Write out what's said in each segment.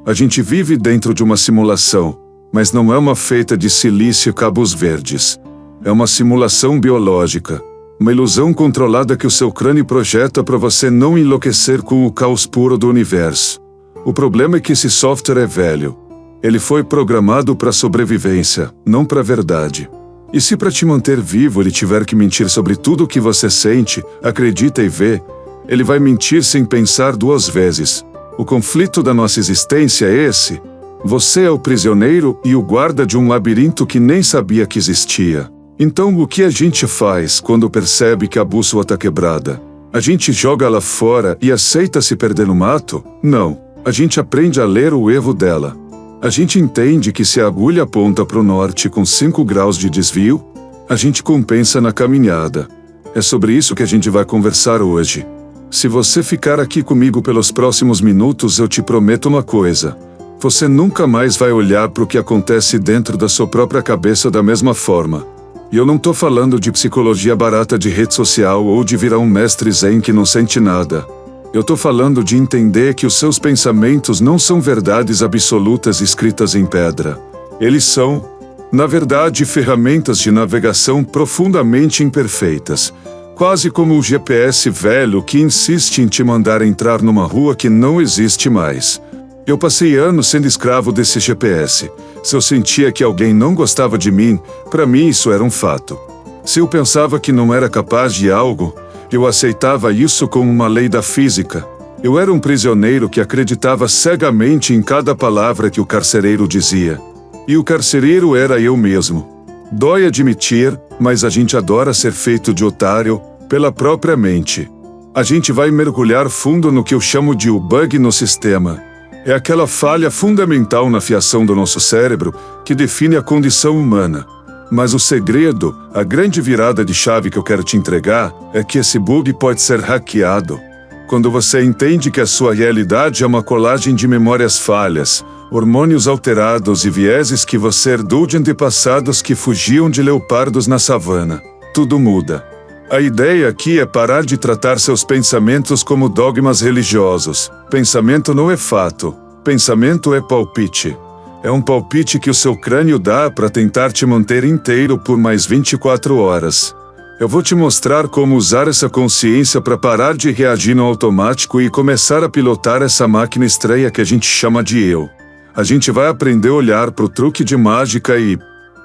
A gente vive dentro de uma simulação, mas não é uma feita de silício e cabos verdes. É uma simulação biológica, uma ilusão controlada que o seu crânio projeta para você não enlouquecer com o caos puro do universo. O problema é que esse software é velho. Ele foi programado para sobrevivência, não para a verdade. E se para te manter vivo ele tiver que mentir sobre tudo o que você sente, acredita e vê, ele vai mentir sem pensar duas vezes. O conflito da nossa existência é esse. Você é o prisioneiro e o guarda de um labirinto que nem sabia que existia. Então o que a gente faz quando percebe que a bússola está quebrada? A gente joga ela fora e aceita se perder no mato? Não. A gente aprende a ler o erro dela. A gente entende que se a agulha aponta para o norte com 5 graus de desvio, a gente compensa na caminhada. É sobre isso que a gente vai conversar hoje. Se você ficar aqui comigo pelos próximos minutos, eu te prometo uma coisa. Você nunca mais vai olhar para o que acontece dentro da sua própria cabeça da mesma forma. E eu não tô falando de psicologia barata de rede social ou de virar um mestre zen que não sente nada. Eu tô falando de entender que os seus pensamentos não são verdades absolutas escritas em pedra. Eles são, na verdade, ferramentas de navegação profundamente imperfeitas. Quase como o GPS velho que insiste em te mandar entrar numa rua que não existe mais. Eu passei anos sendo escravo desse GPS. Se eu sentia que alguém não gostava de mim, para mim isso era um fato. Se eu pensava que não era capaz de algo, eu aceitava isso como uma lei da física. Eu era um prisioneiro que acreditava cegamente em cada palavra que o carcereiro dizia. E o carcereiro era eu mesmo. Dói admitir, mas a gente adora ser feito de otário pela própria mente. A gente vai mergulhar fundo no que eu chamo de o bug no sistema. É aquela falha fundamental na fiação do nosso cérebro que define a condição humana. Mas o segredo, a grande virada de chave que eu quero te entregar, é que esse bug pode ser hackeado. Quando você entende que a sua realidade é uma colagem de memórias falhas, hormônios alterados e vieses que você herdou de antepassados que fugiam de leopardos na savana, tudo muda. A ideia aqui é parar de tratar seus pensamentos como dogmas religiosos. Pensamento não é fato. Pensamento é palpite. É um palpite que o seu crânio dá para tentar te manter inteiro por mais 24 horas. Eu vou te mostrar como usar essa consciência para parar de reagir no automático e começar a pilotar essa máquina estranha que a gente chama de eu. A gente vai aprender a olhar para o truque de mágica e,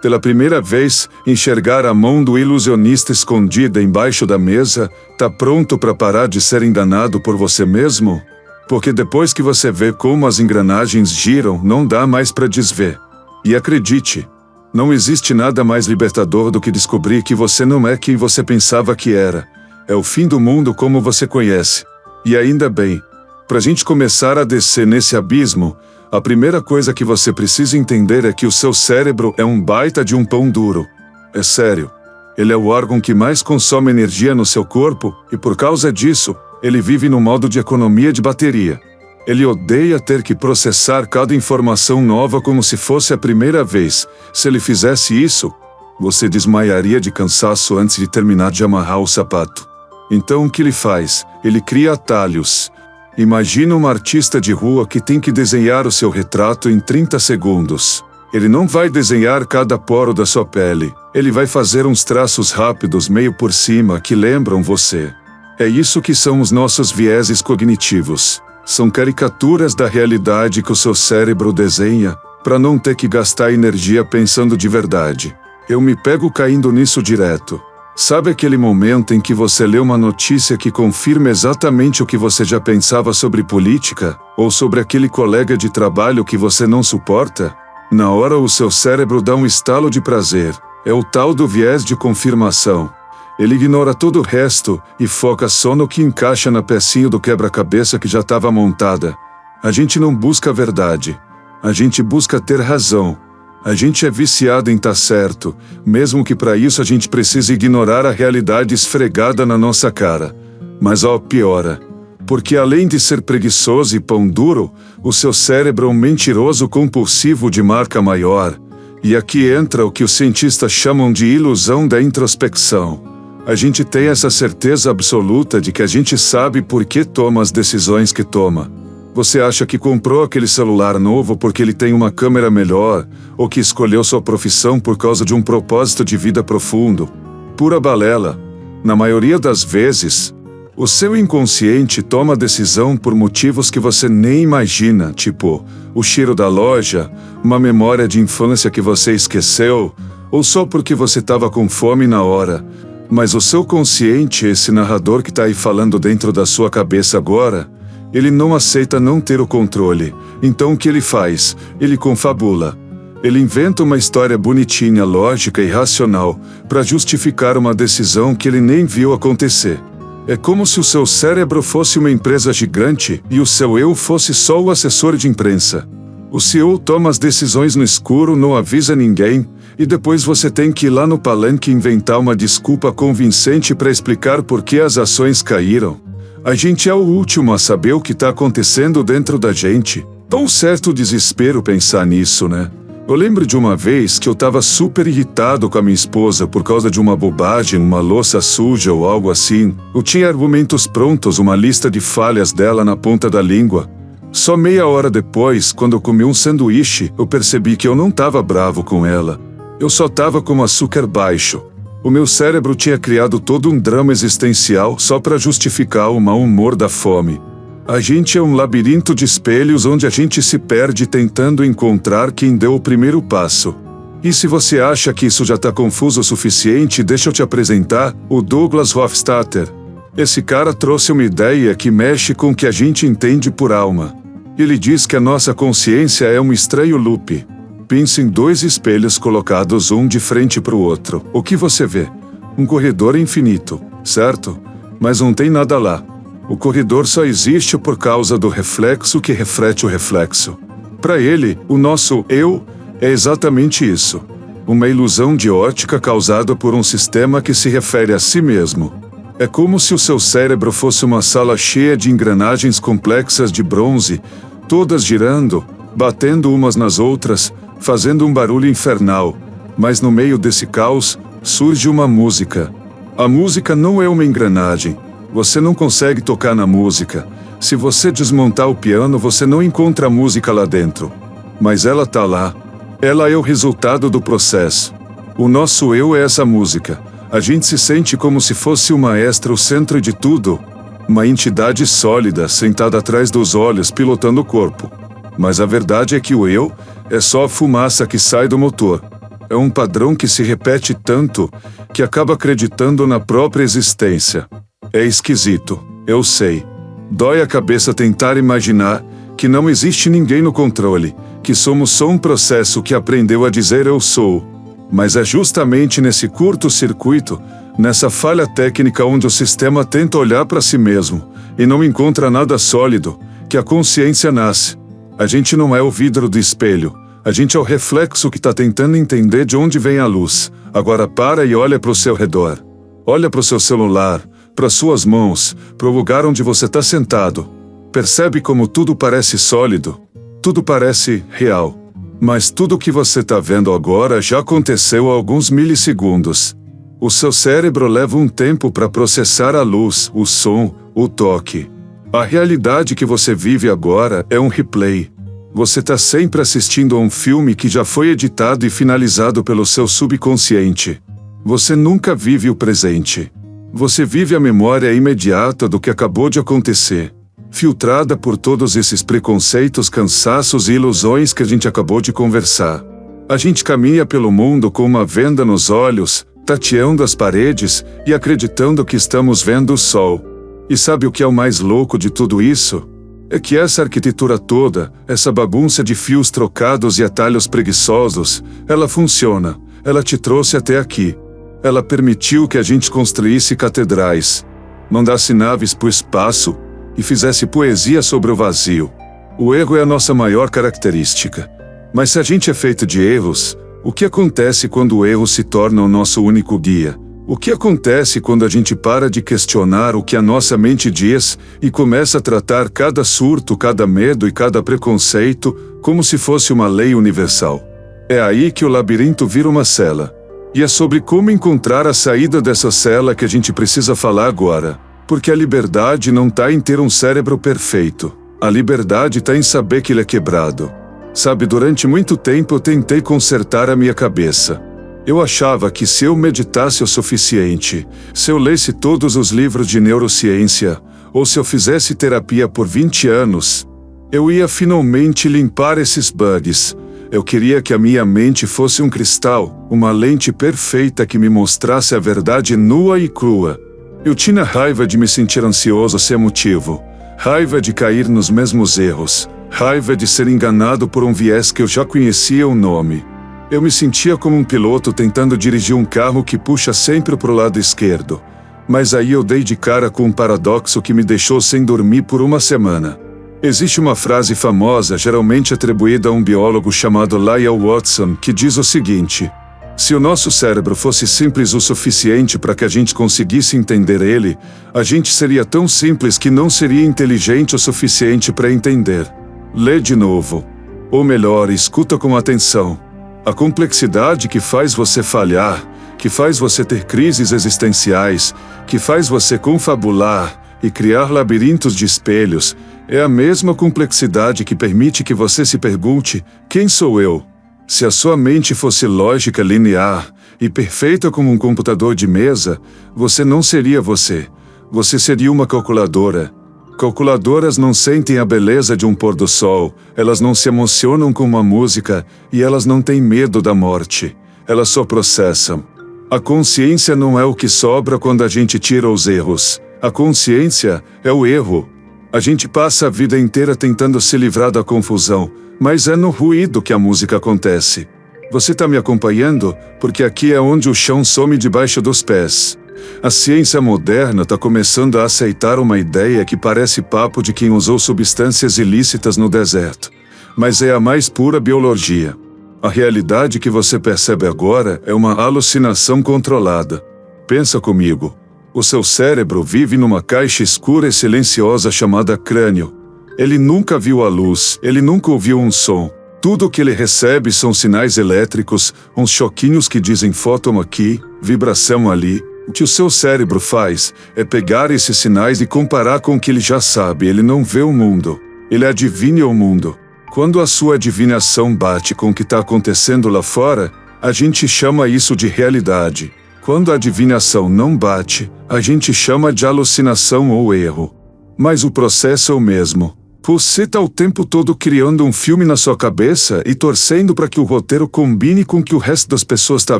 pela primeira vez, enxergar a mão do ilusionista escondida embaixo da mesa. Tá pronto para parar de ser enganado por você mesmo? Porque depois que você vê como as engrenagens giram, não dá mais para desver. E acredite, não existe nada mais libertador do que descobrir que você não é quem você pensava que era. É o fim do mundo como você conhece. E ainda bem. Pra gente começar a descer nesse abismo, a primeira coisa que você precisa entender é que o seu cérebro é um baita de um pão duro. É sério. Ele é o órgão que mais consome energia no seu corpo e por causa disso, ele vive no modo de economia de bateria. Ele odeia ter que processar cada informação nova como se fosse a primeira vez. Se ele fizesse isso, você desmaiaria de cansaço antes de terminar de amarrar o sapato. Então o que ele faz? Ele cria atalhos. Imagina uma artista de rua que tem que desenhar o seu retrato em 30 segundos. Ele não vai desenhar cada poro da sua pele. Ele vai fazer uns traços rápidos meio por cima que lembram você. É isso que são os nossos vieses cognitivos. São caricaturas da realidade que o seu cérebro desenha para não ter que gastar energia pensando de verdade. Eu me pego caindo nisso direto. Sabe aquele momento em que você lê uma notícia que confirma exatamente o que você já pensava sobre política? Ou sobre aquele colega de trabalho que você não suporta? Na hora o seu cérebro dá um estalo de prazer. É o tal do viés de confirmação. Ele ignora todo o resto e foca só no que encaixa na pecinha do quebra-cabeça que já estava montada. A gente não busca a verdade. A gente busca ter razão. A gente é viciado em estar certo, mesmo que para isso a gente precise ignorar a realidade esfregada na nossa cara. Mas ó, piora. Porque além de ser preguiçoso e pão duro, o seu cérebro é um mentiroso compulsivo de marca maior. E aqui entra o que os cientistas chamam de ilusão da introspecção. A gente tem essa certeza absoluta de que a gente sabe por que toma as decisões que toma. Você acha que comprou aquele celular novo porque ele tem uma câmera melhor, ou que escolheu sua profissão por causa de um propósito de vida profundo? Pura balela. Na maioria das vezes, o seu inconsciente toma a decisão por motivos que você nem imagina, tipo, o cheiro da loja, uma memória de infância que você esqueceu, ou só porque você estava com fome na hora. Mas o seu consciente, esse narrador que está aí falando dentro da sua cabeça agora, ele não aceita não ter o controle. Então o que ele faz? Ele confabula. Ele inventa uma história bonitinha, lógica e racional, para justificar uma decisão que ele nem viu acontecer. É como se o seu cérebro fosse uma empresa gigante e o seu eu fosse só o assessor de imprensa. O CEO toma as decisões no escuro, não avisa ninguém, e depois você tem que ir lá no palanque inventar uma desculpa convincente para explicar por que as ações caíram. A gente é o último a saber o que está acontecendo dentro da gente. Dá um certo desespero pensar nisso, né? Eu lembro de uma vez que eu estava super irritado com a minha esposa por causa de uma bobagem, uma louça suja ou algo assim. Eu tinha argumentos prontos, uma lista de falhas dela na ponta da língua. Só meia hora depois, quando eu comi um sanduíche, eu percebi que eu não estava bravo com ela. Eu só estava com o açúcar baixo. O meu cérebro tinha criado todo um drama existencial só para justificar o mau humor da fome. A gente é um labirinto de espelhos onde a gente se perde tentando encontrar quem deu o primeiro passo. E se você acha que isso já está confuso o suficiente, deixa eu te apresentar o Douglas Hofstadter. Esse cara trouxe uma ideia que mexe com o que a gente entende por alma. Ele diz que a nossa consciência é um estranho loop. Pense em dois espelhos colocados um de frente para o outro. O que você vê? Um corredor infinito, certo? Mas não tem nada lá. O corredor só existe por causa do reflexo que reflete o reflexo. Para ele, o nosso eu é exatamente isso. Uma ilusão de ótica causada por um sistema que se refere a si mesmo. É como se o seu cérebro fosse uma sala cheia de engrenagens complexas de bronze, todas girando, batendo umas nas outras, fazendo um barulho infernal. Mas no meio desse caos, surge uma música. A música não é uma engrenagem. Você não consegue tocar na música. Se você desmontar o piano, você não encontra a música lá dentro. Mas ela está lá. Ela é o resultado do processo. O nosso eu é essa música. A gente se sente como se fosse o maestro, o centro de tudo. Uma entidade sólida, sentada atrás dos olhos, pilotando o corpo. Mas a verdade é que o eu é só a fumaça que sai do motor. É um padrão que se repete tanto que acaba acreditando na própria existência. É esquisito, eu sei. Dói a cabeça tentar imaginar que não existe ninguém no controle, que somos só um processo que aprendeu a dizer eu sou. Mas é justamente nesse curto-circuito, nessa falha técnica onde o sistema tenta olhar para si mesmo e não encontra nada sólido, que a consciência nasce. A gente não é o vidro do espelho, a gente é o reflexo que está tentando entender de onde vem a luz. Agora para e olha para o seu redor. Olha para o seu celular, para suas mãos, para o lugar onde você está sentado. Percebe como tudo parece sólido? Tudo parece real. Mas tudo o que você está vendo agora já aconteceu há alguns milissegundos. O seu cérebro leva um tempo para processar a luz, o som, o toque. A realidade que você vive agora é um replay. Você está sempre assistindo a um filme que já foi editado e finalizado pelo seu subconsciente. Você nunca vive o presente. Você vive a memória imediata do que acabou de acontecer, filtrada por todos esses preconceitos, cansaços e ilusões que a gente acabou de conversar. A gente caminha pelo mundo com uma venda nos olhos, tateando as paredes e acreditando que estamos vendo o sol. E sabe o que é o mais louco de tudo isso? É que essa arquitetura toda, essa bagunça de fios trocados e atalhos preguiçosos, ela funciona, ela te trouxe até aqui. Ela permitiu que a gente construísse catedrais, mandasse naves para o espaço e fizesse poesia sobre o vazio. O erro é a nossa maior característica. Mas se a gente é feito de erros, o que acontece quando o erro se torna o nosso único guia? O que acontece quando a gente para de questionar o que a nossa mente diz e começa a tratar cada surto, cada medo e cada preconceito como se fosse uma lei universal? É aí que o labirinto vira uma cela. E é sobre como encontrar a saída dessa cela que a gente precisa falar agora. Porque a liberdade não está em ter um cérebro perfeito. A liberdade está em saber que ele é quebrado. Sabe, durante muito tempo eu tentei consertar a minha cabeça. Eu achava que se eu meditasse o suficiente, se eu lesse todos os livros de neurociência, ou se eu fizesse terapia por 20 anos, eu ia finalmente limpar esses bugs. Eu queria que a minha mente fosse um cristal, uma lente perfeita que me mostrasse a verdade nua e crua. Eu tinha raiva de me sentir ansioso sem motivo, raiva de cair nos mesmos erros, raiva de ser enganado por um viés que eu já conhecia o nome. Eu me sentia como um piloto tentando dirigir um carro que puxa sempre para o lado esquerdo. Mas aí eu dei de cara com um paradoxo que me deixou sem dormir por uma semana. Existe uma frase famosa, geralmente atribuída a um biólogo chamado Lyell Watson, que diz o seguinte: se o nosso cérebro fosse simples o suficiente para que a gente conseguisse entender ele, a gente seria tão simples que não seria inteligente o suficiente para entender. Lê de novo. Ou melhor, escuta com atenção. A complexidade que faz você falhar, que faz você ter crises existenciais, que faz você confabular e criar labirintos de espelhos, é a mesma complexidade que permite que você se pergunte: quem sou eu? Se a sua mente fosse lógica linear e perfeita como um computador de mesa, você não seria você. Você seria uma calculadora. Calculadoras não sentem a beleza de um pôr do sol, elas não se emocionam com uma música e elas não têm medo da morte. Elas só processam. A consciência não é o que sobra quando a gente tira os erros. A consciência é o erro. A gente passa a vida inteira tentando se livrar da confusão, mas é no ruído que a música acontece. Você está me acompanhando? Porque aqui é onde o chão some debaixo dos pés. A ciência moderna está começando a aceitar uma ideia que parece papo de quem usou substâncias ilícitas no deserto. Mas é a mais pura biologia. A realidade que você percebe agora é uma alucinação controlada. Pensa comigo. O seu cérebro vive numa caixa escura e silenciosa chamada crânio. Ele nunca viu a luz, ele nunca ouviu um som. Tudo o que ele recebe são sinais elétricos, uns choquinhos que dizem fóton aqui, vibração ali. O que o seu cérebro faz é pegar esses sinais e comparar com o que ele já sabe. Ele não vê o mundo, ele adivinha o mundo. Quando a sua adivinação bate com o que está acontecendo lá fora, a gente chama isso de realidade. Quando a adivinação não bate, a gente chama de alucinação ou erro. Mas o processo é o mesmo. Você está o tempo todo criando um filme na sua cabeça e torcendo para que o roteiro combine com o que o resto das pessoas está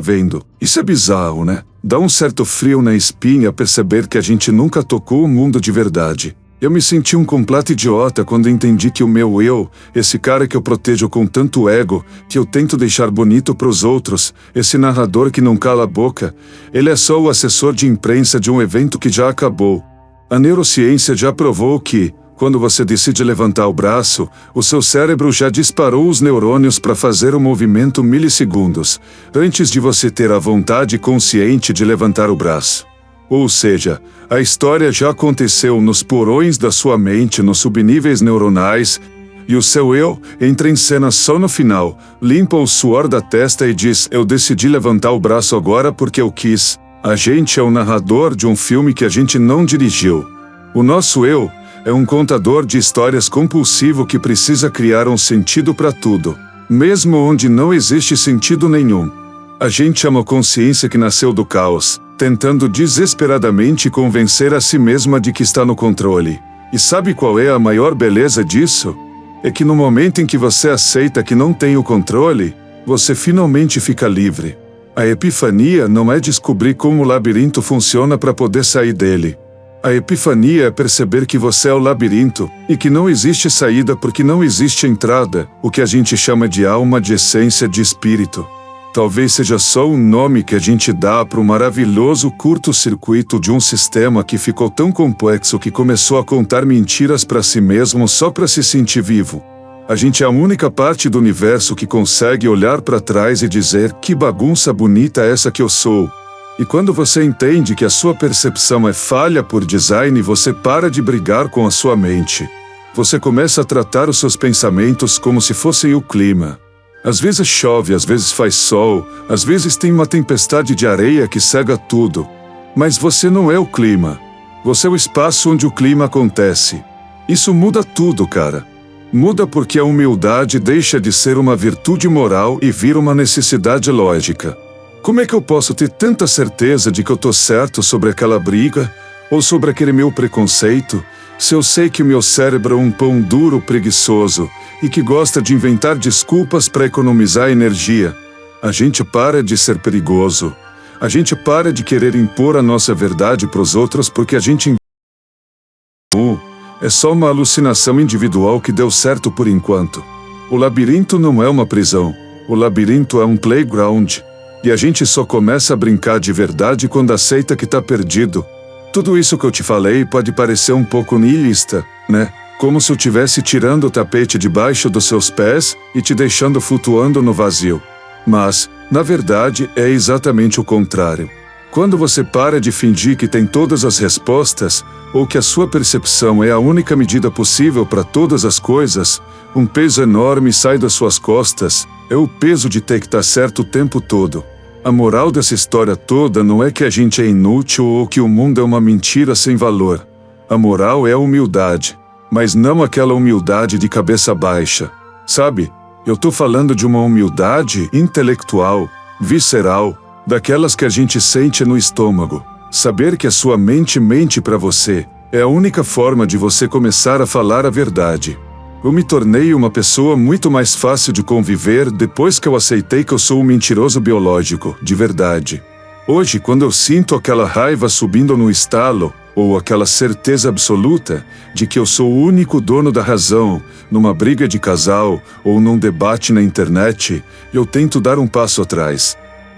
vendo. Isso é bizarro, né? Dá um certo frio na espinha perceber que a gente nunca tocou o mundo de verdade. Eu me senti um completo idiota quando entendi que o meu eu, esse cara que eu protejo com tanto ego, que eu tento deixar bonito para os outros, esse narrador que não cala a boca, ele é só o assessor de imprensa de um evento que já acabou. A neurociência já provou que, quando você decide levantar o braço, o seu cérebro já disparou os neurônios para fazer o movimento milissegundos, antes de você ter a vontade consciente de levantar o braço. Ou seja, a história já aconteceu nos porões da sua mente, nos subníveis neuronais, e o seu eu entra em cena só no final, limpa o suor da testa e diz: eu decidi levantar o braço agora porque eu quis. A gente é o narrador de um filme que a gente não dirigiu. O nosso eu é um contador de histórias compulsivo que precisa criar um sentido para tudo, mesmo onde não existe sentido nenhum. A gente é uma consciência que nasceu do caos, tentando desesperadamente convencer a si mesma de que está no controle. E sabe qual é a maior beleza disso? É que no momento em que você aceita que não tem o controle, você finalmente fica livre. A epifania não é descobrir como o labirinto funciona para poder sair dele. A epifania é perceber que você é o labirinto, e que não existe saída porque não existe entrada, o que a gente chama de alma, de essência, de espírito. Talvez seja só um nome que a gente dá para o maravilhoso curto-circuito de um sistema que ficou tão complexo que começou a contar mentiras para si mesmo só para se sentir vivo. A gente é a única parte do universo que consegue olhar para trás e dizer: que bagunça bonita essa que eu sou. E quando você entende que a sua percepção é falha por design, você para de brigar com a sua mente. Você começa a tratar os seus pensamentos como se fossem o clima. Às vezes chove, às vezes faz sol, às vezes tem uma tempestade de areia que cega tudo. Mas você não é o clima. Você é o espaço onde o clima acontece. Isso muda tudo, cara. Muda porque a humildade deixa de ser uma virtude moral e vira uma necessidade lógica. Como é que eu posso ter tanta certeza de que eu tô certo sobre aquela briga ou sobre aquele meu preconceito, se eu sei que o meu cérebro é um pão duro preguiçoso e que gosta de inventar desculpas para economizar energia? A gente para de ser perigoso. A gente para de querer impor a nossa verdade para os outros porque a gente é só uma alucinação individual que deu certo por enquanto. O labirinto não é uma prisão. O labirinto é um playground. E a gente só começa a brincar de verdade quando aceita que tá perdido. Tudo isso que eu te falei pode parecer um pouco nihilista, né? Como se eu estivesse tirando o tapete debaixo dos seus pés e te deixando flutuando no vazio. Mas, na verdade, é exatamente o contrário. Quando você para de fingir que tem todas as respostas, ou que a sua percepção é a única medida possível para todas as coisas, um peso enorme sai das suas costas, é o peso de ter que estar certo o tempo todo. A moral dessa história toda não é que a gente é inútil ou que o mundo é uma mentira sem valor. A moral é a humildade, mas não aquela humildade de cabeça baixa. Sabe, eu tô falando de uma humildade intelectual, visceral, daquelas que a gente sente no estômago. Saber que a sua mente mente para você é a única forma de você começar a falar a verdade. Eu me tornei uma pessoa muito mais fácil de conviver depois que eu aceitei que eu sou um mentiroso biológico, de verdade. Hoje, quando eu sinto aquela raiva subindo no estalo, ou aquela certeza absoluta de que eu sou o único dono da razão, numa briga de casal ou num debate na internet, eu tento dar um passo atrás.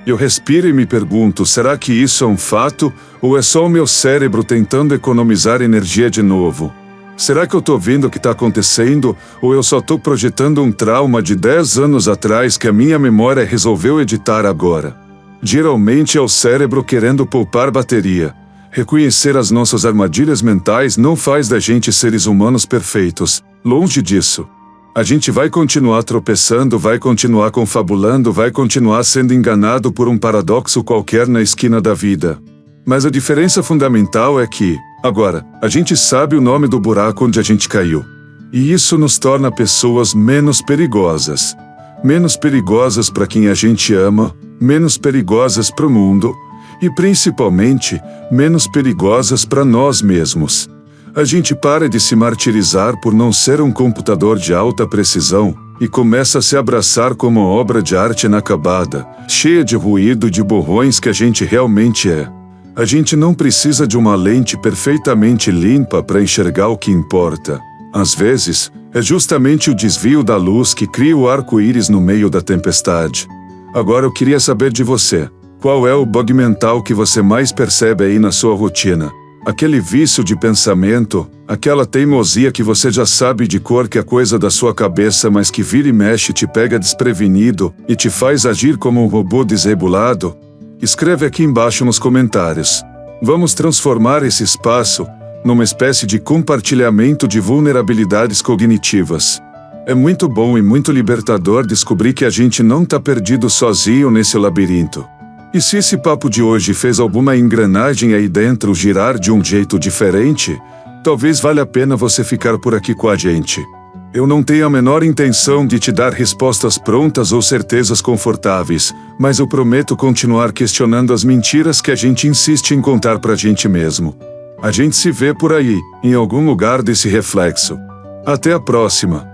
Eu respiro e me pergunto, será que isso é um fato ou é só o meu cérebro tentando economizar energia de novo? Será que eu tô vendo o que tá acontecendo ou eu só tô projetando um trauma de 10 anos atrás que a minha memória resolveu editar agora? Geralmente é o cérebro querendo poupar bateria. Reconhecer as nossas armadilhas mentais não faz da gente seres humanos perfeitos. Longe disso. A gente vai continuar tropeçando, vai continuar confabulando, vai continuar sendo enganado por um paradoxo qualquer na esquina da vida. Mas a diferença fundamental é que, agora, a gente sabe o nome do buraco onde a gente caiu. E isso nos torna pessoas menos perigosas. Menos perigosas para quem a gente ama, menos perigosas para o mundo e, principalmente, menos perigosas para nós mesmos. A gente para de se martirizar por não ser um computador de alta precisão e começa a se abraçar como uma obra de arte inacabada, cheia de ruído e de borrões que a gente realmente é. A gente não precisa de uma lente perfeitamente limpa para enxergar o que importa. Às vezes, é justamente o desvio da luz que cria o arco-íris no meio da tempestade. Agora eu queria saber de você. Qual é o bug mental que você mais percebe aí na sua rotina? Aquele vício de pensamento, aquela teimosia que você já sabe de cor que é coisa da sua cabeça, mas que vira e mexe te pega desprevenido e te faz agir como um robô desregulado? Escreve aqui embaixo nos comentários. Vamos transformar esse espaço numa espécie de compartilhamento de vulnerabilidades cognitivas. É muito bom e muito libertador descobrir que a gente não tá perdido sozinho nesse labirinto. E se esse papo de hoje fez alguma engrenagem aí dentro girar de um jeito diferente, talvez valha a pena você ficar por aqui com a gente. Eu não tenho a menor intenção de te dar respostas prontas ou certezas confortáveis, mas eu prometo continuar questionando as mentiras que a gente insiste em contar pra gente mesmo. A gente se vê por aí, em algum lugar desse reflexo. Até a próxima!